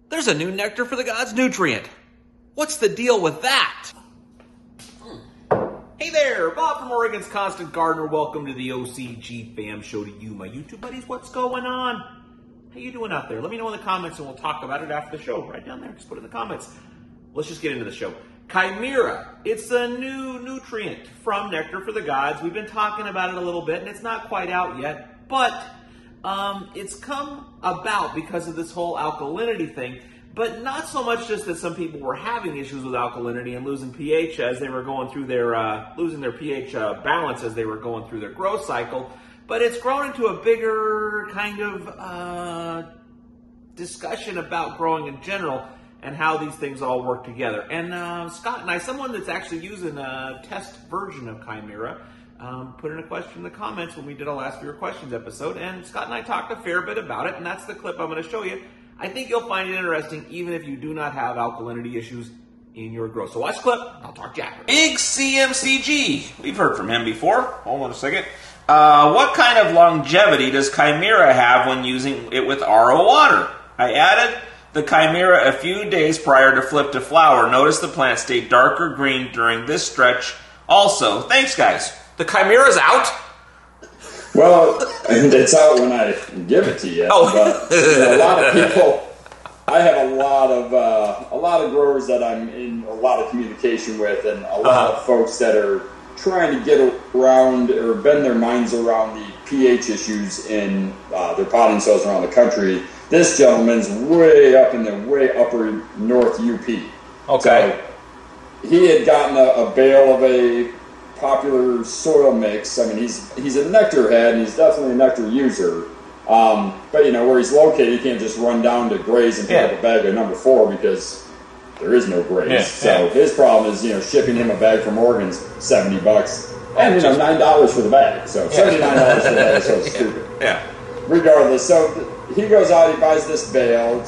There's a new Nectar for the Gods nutrient. What's the deal with that? Hey there, Bob from Oregon's Constant Gardener. Welcome to the OCG Fam Show to you, my YouTube buddies. What's going on? How you doing out there? Let me know in the comments and we'll talk about it after the show. Right down there, just put it in the comments. Let's just get into the show. Chimera, it's a new nutrient from Nectar for the Gods. We've been talking about it a little bit and it's not quite out yet, but it's come about because of this whole alkalinity thing, but not so much just that some people were having issues with alkalinity and losing pH as they were going through their, losing their pH balance as they were going through their growth cycle, but it's grown into a bigger kind of discussion about growing in general and how these things all work together. And Scott and I, someone that's actually using a test version of Chimera, put in a question in the comments when we did our last viewer questions episode, and Scott and I talked a fair bit about it, and that's the clip I'm going to show you. I think you'll find it interesting, even if you do not have alkalinity issues in your growth. So watch the clip, I'll talk to you after. Big CMCG. We've heard from him before. Hold on a second. What kind of longevity does Chimera have when using it with RO water? I added the Chimera a few days prior to flip to flower. Notice the plant stayed darker green during this stretch also. Thanks, guys. The Chimera's out? Well, it's out when I give it to you. Oh. But a lot of people, I have a lot of growers that I'm in a lot of communication with, and a lot of folks that are trying to get around or bend their minds around the pH issues in their potting soils around the country. This gentleman's way up in the way upper north UP. Okay. So he had gotten a bale of a popular soil mix. I mean, he's a Nectar head, and he's definitely a Nectar user. But you know, where he's located, he can't just run down to Graze and pick up a bag of number 4 because there is no Graze. So his problem is, you know, shipping him a bag from Oregon's $70, and you know, $9 for the bag. So $79 for the bag is so stupid. Regardless, so he goes out, he buys this bale,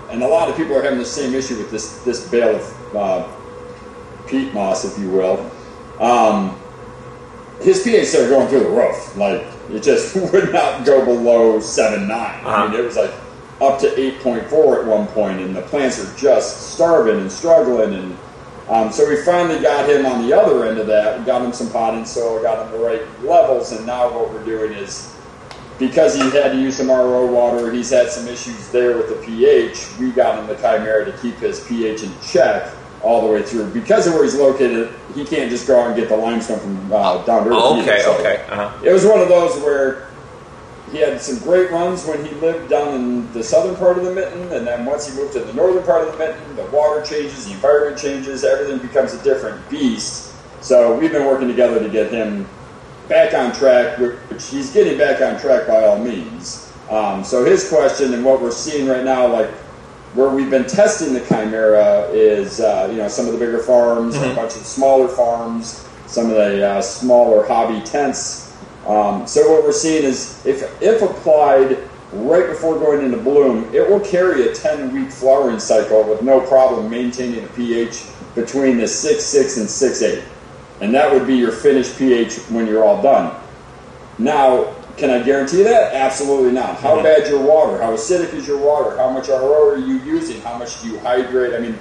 and a lot of people are having the same issue with this bale of peat moss, if you will. His pH started going through the roof. Like, it just would not go below 7.9. I mean, it was like up to 8.4 at one point, and the plants are just starving and struggling. And so we finally got him on the other end of that. We got him some potting soil, got him the right levels, and now what we're doing is, because he had to use some RO water, he's had some issues there with the pH, we got him the Chimera to keep his pH in check all the way through. Because of where he's located, he can't just go out and get the limestone from down to earth. It was one of those where he had some great runs when he lived down in the southern part of the mitten, and then once he moved to the northern part of the mitten, the water changes, the environment changes, everything becomes a different beast. So we've been working together to get him back on track, which he's getting back on track by all means. So his question, and what we're seeing right now, like where we've been testing the Chimera is, you know, some of the bigger farms, a bunch of the smaller farms, some of the smaller hobby tents. So what we're seeing is, if applied right before going into bloom, it will carry a 10-week flowering cycle with no problem maintaining a pH between the 6.6 and 6.8. And that would be your finished pH when you're all done. Now, can I guarantee that? Absolutely not. How bad your water? How acidic is your water? How much RO are you using? How much do you hydrate? I mean,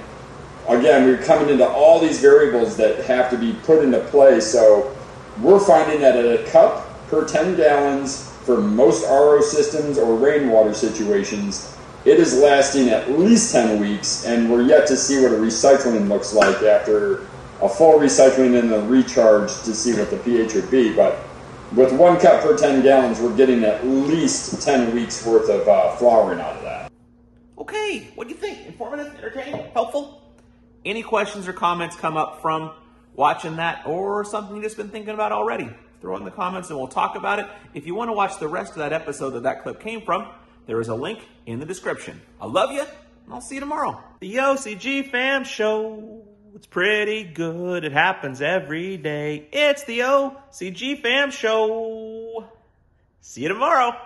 again, we're coming into all these variables that have to be put into play. So we're finding that at a cup per 10 gallons for most RO systems or rainwater situations, it is lasting at least 10 weeks, and we're yet to see what a recycling looks like after a full recycling and a recharge to see what the pH would be. But with 1 cup per 10 gallons, we're getting at least 10 weeks worth of flowering out of that. Okay, what do you think? Informative, entertaining, helpful? Any questions or comments come up from watching that, or something you've just been thinking about already? Throw it in the comments and we'll talk about it. If you want to watch the rest of that episode that clip came from, there is a link in the description. I love you, and I'll see you tomorrow. The OCG Fam Show. It's pretty good. It happens every day. It's the OCG Fam Show. See you tomorrow.